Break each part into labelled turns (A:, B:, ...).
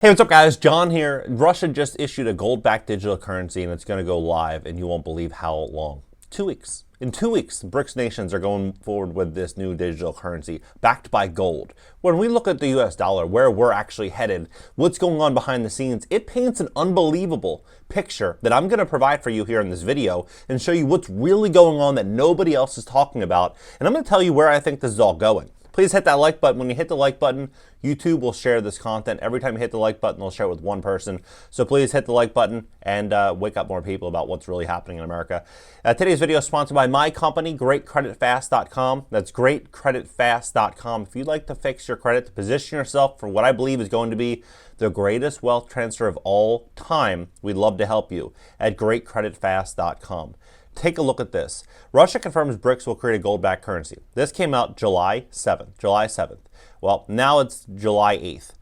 A: Hey, what's up, guys? John here. Russia just issued a gold-backed digital currency, and it's going to go live, and you won't believe how long. 2 weeks. In 2 weeks, BRICS nations are going forward with this new digital currency backed by gold. When we look at the US dollar, where we're actually headed, what's going on behind the scenes, it paints an unbelievable picture that I'm going to provide for you here in this video and show you what's really going on that nobody else is talking about. And I'm going to tell you where I think this is all going. Please hit that like button. When you hit the like button, YouTube will share this content. Every time you hit the like button, they'll share it with one person. So please hit the like button and wake up more people about what's really happening in America. Today's video is sponsored by my company, GreatCreditFast.com. That's GreatCreditFast.com. If you'd like to fix your credit, to position yourself for what I believe is going to be the greatest wealth transfer of all time, we'd love to help you at GreatCreditFast.com. Take a look at this. Russia confirms BRICS will create a gold-backed currency. This came out July 7th. Well, now it's July 8th.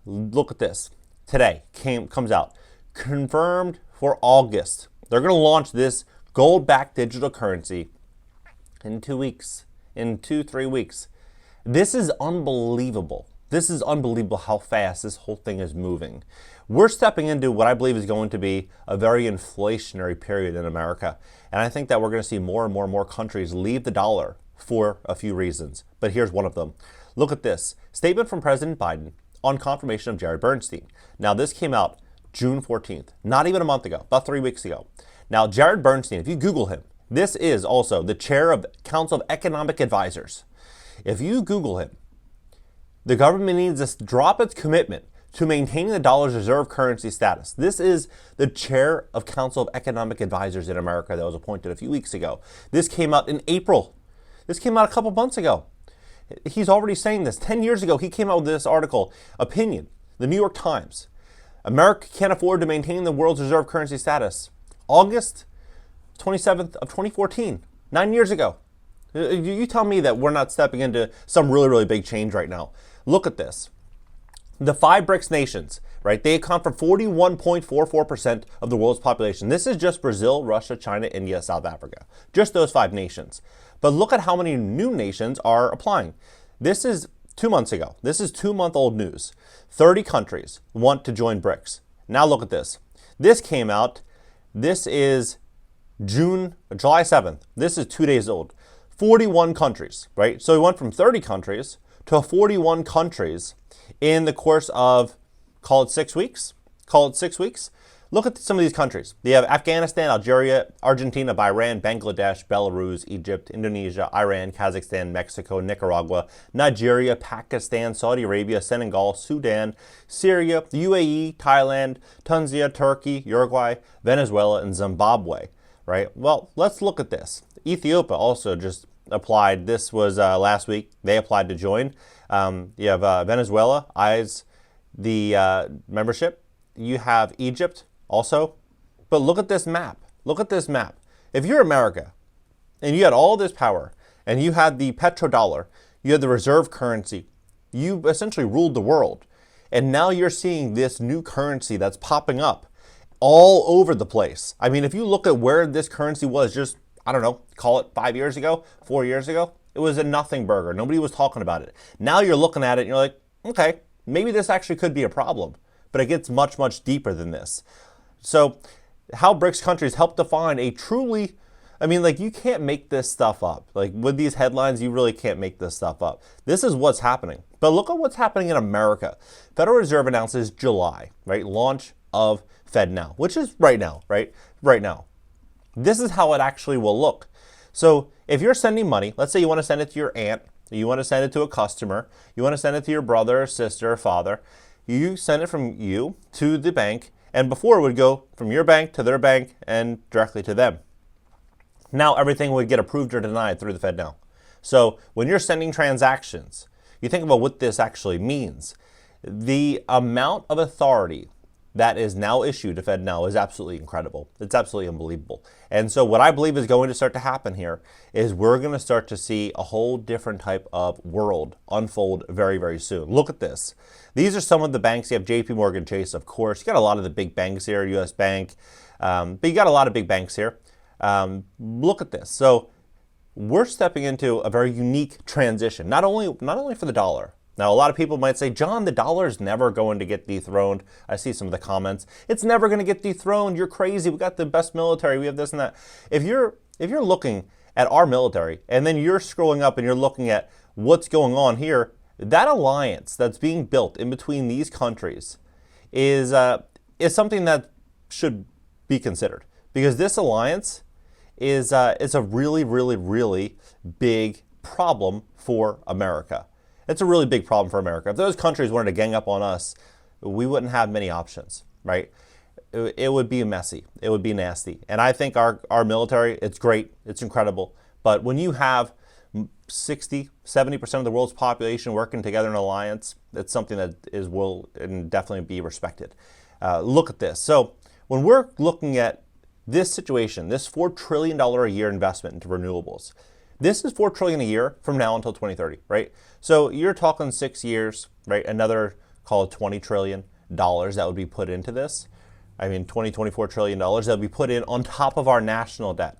A: Look at this. Today comes out. Confirmed for August. They're going to launch this gold-backed digital currency in 2 weeks. In 2-3 weeks. This is unbelievable. This is unbelievable how fast this whole thing is moving. We're stepping into what I believe is going to be a very inflationary period in America. And I think that we're going to see more and more countries leave the dollar for a few reasons. But here's one of them. Look at this. Statement from President Biden on confirmation of Jared Bernstein. Now, this came out June 14th, not even a month ago, about 3 weeks ago. Now, Jared Bernstein, if you Google him, this is also the chair of the Council of Economic Advisors. If you Google him, the government needs to drop its commitment to maintaining the dollar's reserve currency status. This is the chair of Council of Economic Advisors in America that was appointed a few weeks ago. This came out in April. This came out a couple months ago. He's already saying this. 10 years ago, he came out with this article, Opinion, the New York Times. America can't afford to maintain the world's reserve currency status. August 27th of 2014, 9 years ago. You tell me that we're not stepping into some really big change right now. Look at this. The 5 BRICS nations, right? They account for 41.44% of the world's population. This is just Brazil, Russia, China, India, South Africa. Just those 5 nations. But look at how many new nations are applying. This is 2 months ago. This is 2-month-old news. 30 countries want to join BRICS. Now look at this. This came out. This is July 7th. This is 2 days old. 41 countries, right? So we went from 30 countries to 41 countries in the course of, call it 6 weeks. Look at some of these countries. They have Afghanistan, Algeria, Argentina, Bahrain, Bangladesh, Belarus, Egypt, Indonesia, Iran, Kazakhstan, Mexico, Nicaragua, Nigeria, Pakistan, Saudi Arabia, Senegal, Sudan, Syria, the UAE, Thailand, Tunisia, Turkey, Uruguay, Venezuela, and Zimbabwe, right? Well, let's look at this. Ethiopia also just applied. This was last week. They applied to join. You have Venezuela eyes the membership. You have Egypt also. But look at this map. Look at this map. If you're America and you had all this power and you had the petrodollar, you had the reserve currency, you essentially ruled the world. And now you're seeing this new currency that's popping up all over the place. I mean, if you look at where this currency was just, I don't know, call it 5 years ago, 4 years ago, it was a nothing burger. Nobody was talking about it. Now you're looking at it and you're like, okay, maybe this actually could be a problem. But it gets much deeper than this. So how BRICS countries help define a truly, I mean, like, you can't make this stuff up. Like, with these headlines, you really can't make this stuff up. This is what's happening. But look at what's happening in America. Federal Reserve announces July, right? Launch of FedNow, which is right now, right? Right now. This is how it actually will look. So if you're sending money, let's say you want to send it to your aunt, you want to send it to a customer, you want to send it to your brother, sister, father, you send it from you to the bank, and before it would go from your bank to their bank and directly to them. Now everything would get approved or denied through the FedNow. So when you're sending transactions, you think about what this actually means. The amount of authority that is now issued to FedNow is absolutely incredible. It's absolutely unbelievable. And so what I believe is going to start to happen here is we're going to start to see a whole different type of world unfold very soon. Look at this. These are some of the banks. You have JP Morgan Chase, of course. You got a lot of the big banks here, US Bank. But you got a lot of big banks here. Look at this. So we're stepping into a very unique transition, not only for the dollar, Now, a lot of people might say, John, the dollar is never going to get dethroned. I see some of the comments. It's never going to get dethroned. You're crazy. We got the best military. We have this and that. If you're looking at our military and then you're scrolling up and you're looking at what's going on here, that alliance that's being built in between these countries is something that should be considered, because this alliance is a really, really, really big problem for America. It's a really big problem for America. If those countries wanted to gang up on us, we wouldn't have many options, right? It would be messy. It would be nasty. And I think our military, it's great. It's incredible. But when you have 60, 70% of the world's population working together in an alliance, it's something that will definitely be respected. Look at this. So when we're looking at this situation, this $4 trillion a year investment into renewables, this is $4 trillion a year from now until 2030, right? So you're talking 6 years, right? Another, call it $20 trillion that would be put into this. I mean, $24 trillion that would be put in on top of our national debt.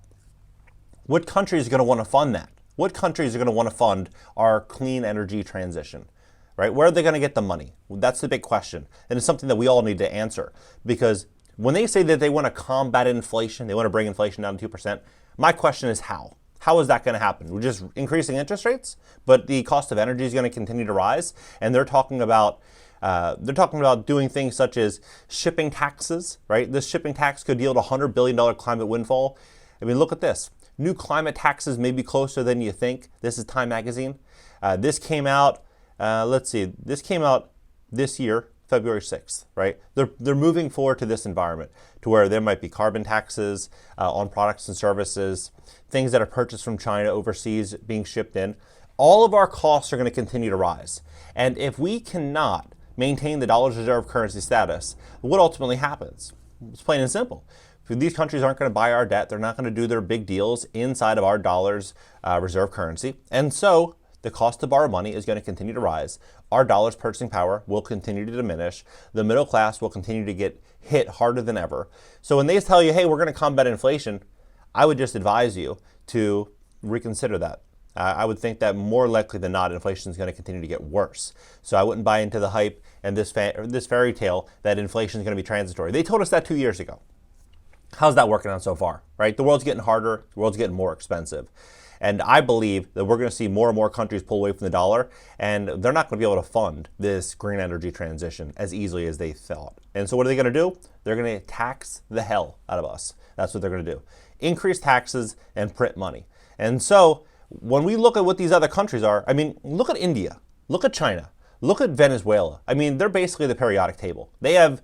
A: What countries are going to want to fund that? What countries are going to want to fund our clean energy transition, right? Where are they going to get the money? That's the big question. And it's something that we all need to answer, because when they say that they want to combat inflation, they want to bring inflation down to 2%, my question is how? How is that going to happen? We're just increasing interest rates, but the cost of energy is going to continue to rise. And they're talking about doing things such as shipping taxes, right? This shipping tax could yield a $100 billion climate windfall. I mean, look at this. New climate taxes may be closer than you think. This is Time Magazine. This came out, this came out this year, February 6th, right? They're moving forward to this environment to where there might be carbon taxes on products and services, things that are purchased from China overseas being shipped in. All of our costs are going to continue to rise. And if we cannot maintain the dollar's reserve currency status, what ultimately happens? It's plain and simple. These countries aren't going to buy our debt. They're not going to do their big deals inside of our dollar's reserve currency. And so the cost to borrow money is going to continue to rise. Our dollar's purchasing power will continue to diminish. The middle class will continue to get hit harder than ever. So when they tell you, hey, we're going to combat inflation, I would just advise you to reconsider that. I would think that more likely than not, inflation is going to continue to get worse. So I wouldn't buy into the hype and this fairy tale that inflation is going to be transitory. They told us that 2 years ago. How's that working out so far, right? The world's getting harder. The world's getting more expensive. And I believe that we're going to see more and more countries pull away from the dollar, and they're not going to be able to fund this green energy transition as easily as they thought. And so what are they going to do? They're going to tax the hell out of us. That's what they're going to do. Increase taxes and print money. And so when we look at what these other countries are, I mean, look at India, look at China, look at Venezuela. I mean, they're basically the periodic table. They have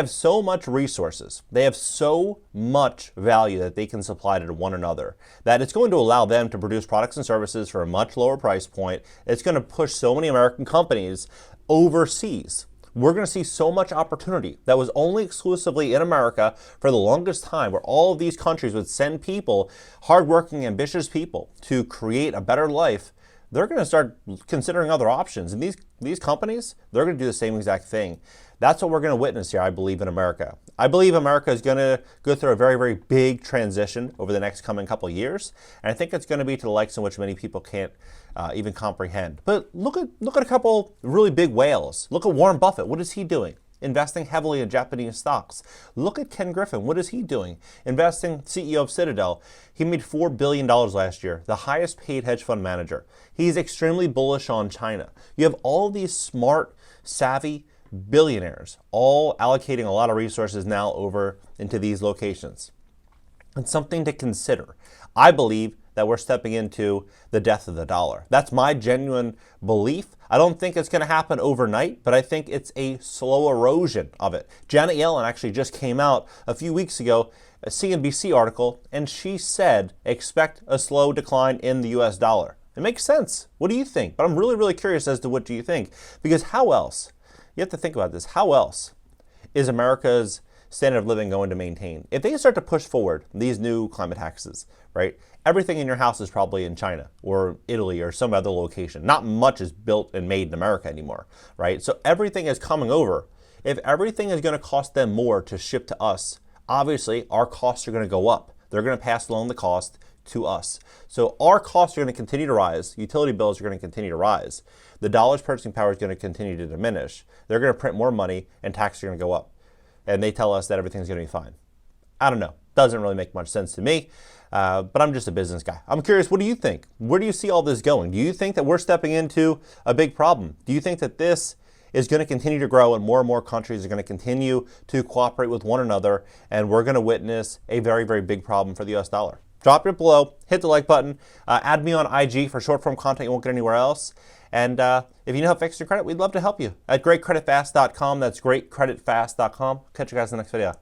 A: so much resources. They have so much value that they can supply to one another that it's going to allow them to produce products and services for a much lower price point. It's going to push so many American companies overseas. We're going to see so much opportunity that was only exclusively in America for the longest time, where all of these countries would send people, hardworking, ambitious people, to create a better life. They're going to start considering other options. And these companies, they're going to do the same exact thing. That's what we're going to witness here, I believe, in America. I believe America is going to go through a very, very big transition over the next coming couple of years. And I think it's going to be to the likes in which many people can't even comprehend. But look at a couple really big whales. Look at Warren Buffett. What is he doing? Investing heavily in Japanese stocks. Look at Ken Griffin. What is he doing? Investing, CEO of Citadel. He made $4 billion last year, the highest paid hedge fund manager. He's extremely bullish on China. You have all these smart, savvy billionaires all allocating a lot of resources now over into these locations. It's something to consider. I believe that we're stepping into the death of the dollar. That's my genuine belief. I don't think it's going to happen overnight, but I think it's a slow erosion of it. Janet Yellen actually just came out a few weeks ago, a CNBC article, and she said, expect a slow decline in the US dollar. It makes sense. What do you think? But I'm really, really curious as to what do you think? Because how else? You have to think about this. How else is America's standard of living going to maintain? If they start to push forward these new climate taxes, right? Everything in your house is probably in China or Italy or some other location. Not much is built and made in America anymore, right? So everything is coming over. If everything is going to cost them more to ship to us, obviously our costs are going to go up. They're going to pass along the cost to us. So our costs are going to continue to rise. Utility bills are going to continue to rise. The dollar's purchasing power is going to continue to diminish. They're going to print more money and taxes are going to go up. And they tell us that everything's going to be fine. I don't know. Doesn't really make much sense to me. But I'm just a business guy. I'm curious, what do you think? Where do you see all this going? Do you think that we're stepping into a big problem? Do you think that this is going to continue to grow and more countries are going to continue to cooperate with one another and we're going to witness a very, very big problem for the US dollar? Drop it below, hit the like button, add me on IG for short form content you won't get anywhere else. And if you know how to fix your credit, we'd love to help you at greatcreditfast.com. That's greatcreditfast.com. Catch you guys in the next video.